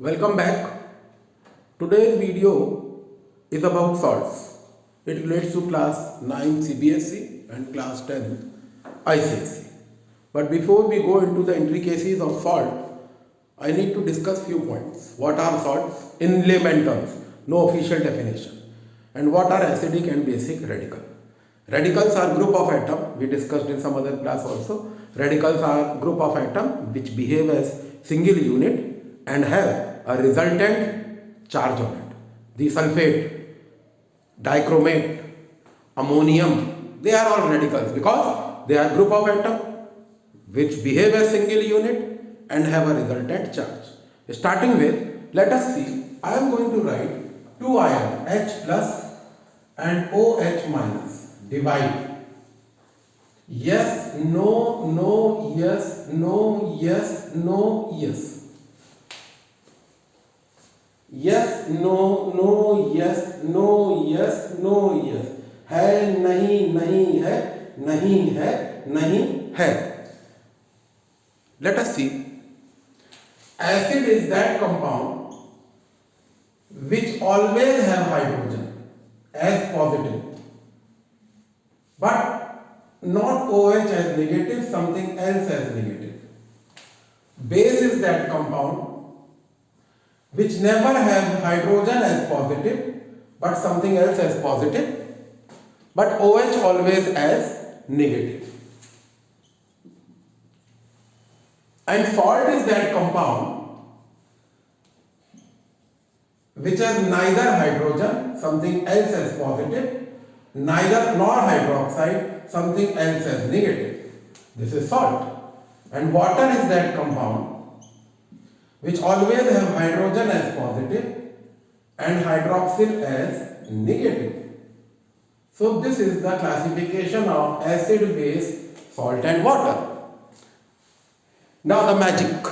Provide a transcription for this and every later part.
Welcome back. Today's video is about salts. It relates to class 9 CBSE and class 10 ICSE. But before we go into the intricacies of salt, I need to discuss few points. What are salts? In layman terms, no official definition. And what are acidic and basic radical? Radicals are group of atom. We discussed in some other class also. Radicals are group of atom which behave as single unit and have a resultant charge on it. The sulfate, dichromate, ammonium, they are all radicals because they are group of atom which behave as single unit and have a resultant charge. Starting with, let us see, I am going to write two ion H plus and OH minus. Divide. Yes, no, no, yes, no, yes, no, yes. Yes, no, no, yes, no, yes, no, yes. है नहीं नहीं है नहीं है नहीं है. Let us see. Acid is that compound which always have hydrogen as positive, but not OH as negative, something else as negative. Base is that compound which never have hydrogen as positive, but something else as positive, but OH always as negative. And salt is that compound which has neither hydrogen, something else as positive, neither nor hydroxide, something else as negative. This is salt. And water is that compound which always have hydrogen as positive and hydroxyl as negative. So this is the classification of acid, base, salt and water. Now the magic.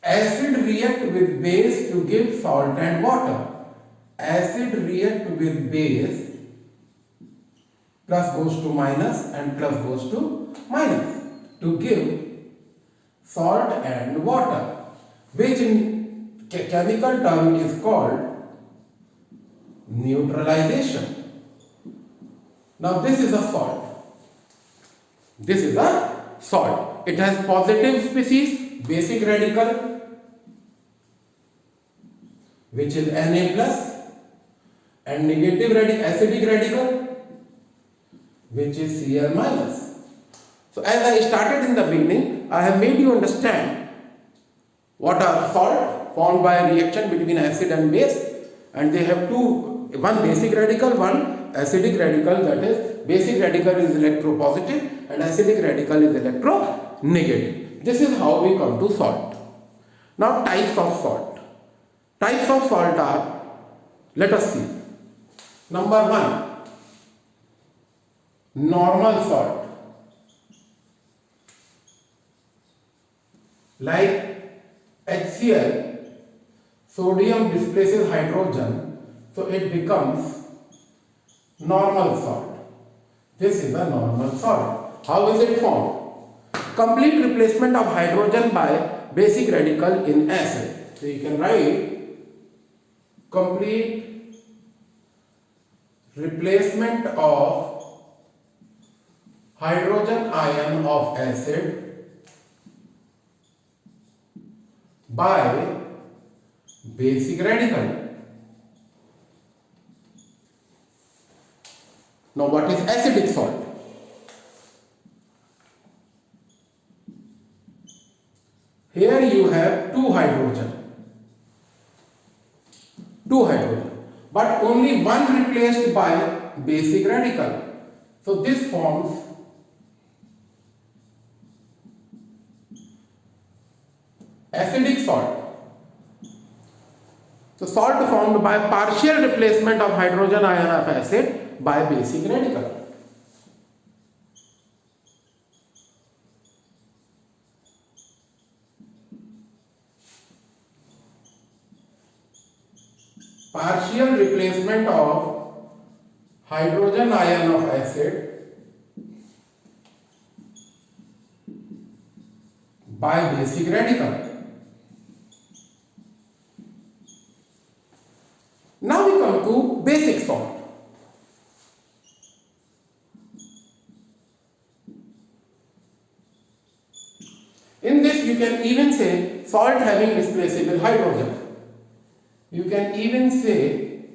Acid react with base to give salt and water. Acid react with base, plus goes to minus and plus goes to minus to give salt and water, which in chemical term is called neutralization. Now this is a salt. This is a salt. It has positive species, basic radical, which is Na plus, and negative acidic radical, which is Cl minus. So as I started in the beginning, I have made you understand what are salt formed by a reaction between acid and base, and they have one basic radical, one acidic radical. That is, basic radical is electropositive and acidic radical is electronegative. This is how we come to salt. Now types of salt. Types of salt are, let us see. Number one, normal salt. Like HCl, sodium displaces hydrogen, so it becomes normal salt. This is a normal salt. How is it formed? Complete replacement of hydrogen by basic radical in acid. So you can write complete replacement of hydrogen ion of acid by basic radical. Now what is acidic salt? Here you have two hydrogen, but only one replaced by basic radical. So this forms acidic salt. So salt formed by partial replacement of hydrogen ion of acid by basic radical. Partial replacement of hydrogen ion of acid by basic radical. salt having displaceable hydrogen. You can even say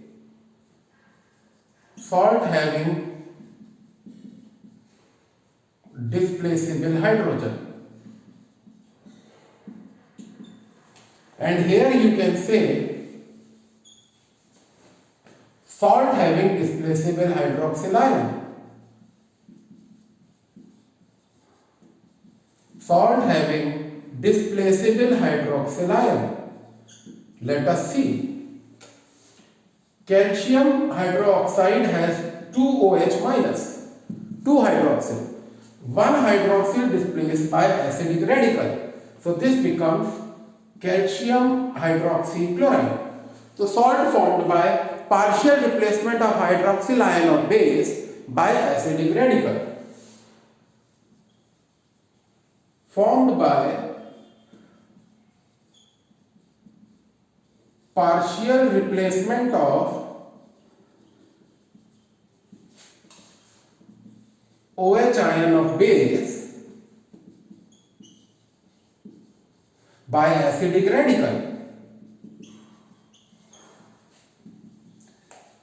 salt having displaceable hydrogen. And here you can say salt having displaceable hydroxyl ion. Salt having displaceable hydroxyl ion. Let us see. Calcium hydroxide has 2 OH minus, 2 hydroxyl. 1 hydroxyl displaced by acidic radical. So this becomes calcium hydroxychloride. So salt formed by partial replacement of hydroxyl ion of base by acidic radical. Formed by partial replacement of OH ion of base by acidic radical.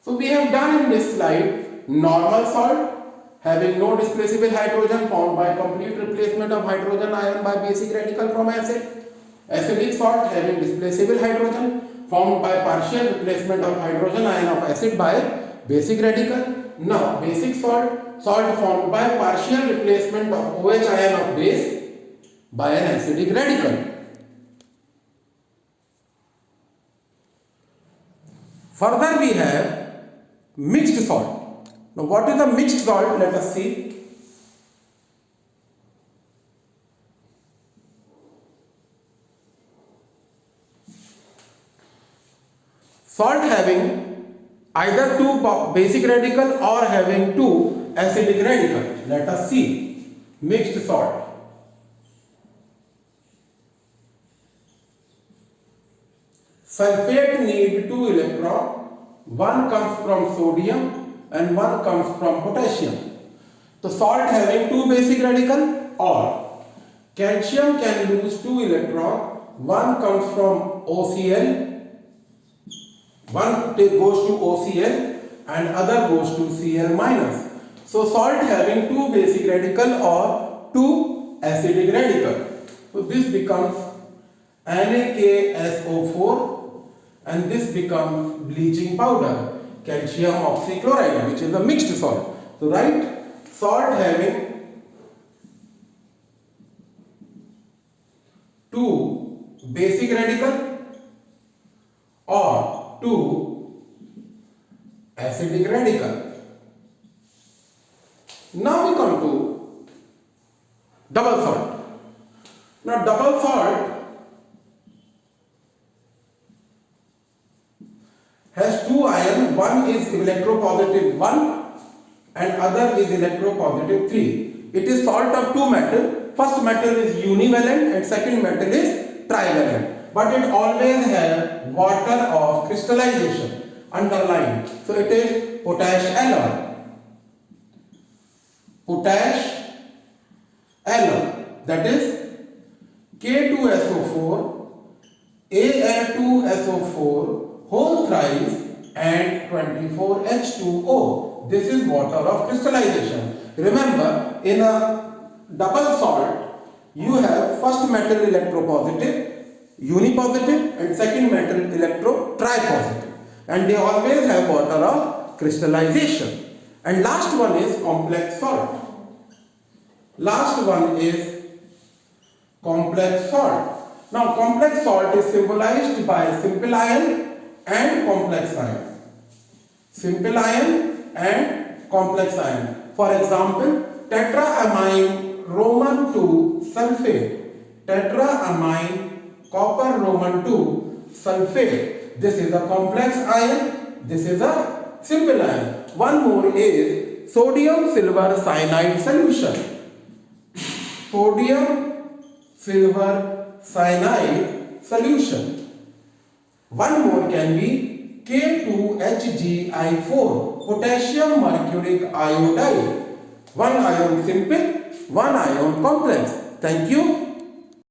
So we have done in this slide normal salt having no displaceable hydrogen formed by complete replacement of hydrogen ion by basic radical from acid. Acidic salt having displaceable hydrogen formed by partial replacement of hydrogen ion of acid by basic radical. Now basic salt, salt formed by partial replacement of OH ion of base by an acidic radical. Further we have mixed salt. Now what is the mixed salt? Let us see. Salt having either 2 basic radical or having 2 acidic radical. Let us see. Mixed salt. Sulfate need 2 electrons. One comes from sodium and one comes from potassium. So salt having 2 basic radical, or calcium can lose 2 electrons. One comes from OCl, one goes to OCl and other goes to Cl minus. So salt having 2 basic radical or 2 acidic radical. So this becomes NaKSO4 and this becomes bleaching powder, calcium oxychloride, which is a mixed salt. So write salt having 2 basic radical or 2 acidic radical. Now we come to double salt. Now double salt has 2 ions, one is electropositive 1 and other is electropositive 3. It is salt of 2 metals. First metal is univalent and second metal is trivalent. But it always has water of crystallization underlined. So it is potash alloy. Potash alloy, that is K2SO4, Al2SO4 whole thrice and 24H2O. This is water of crystallization. Remember, in a double salt, you have first metal electropositive, unipositive and second metal electro tripositive. And they always have water of crystallization. And last one is complex salt. Last one is complex salt. Now complex salt is symbolized by simple ion and complex ion. Simple ion and complex ion. For example, tetraamine Roman 2 sulfate. Tetraamine copper Roman 2 sulfate. This is a complex ion. This is a simple ion. One more is sodium silver cyanide solution. Sodium silver cyanide solution. One more can be K2HgI4, potassium mercuric iodide. One ion simple, one ion complex. Thank you.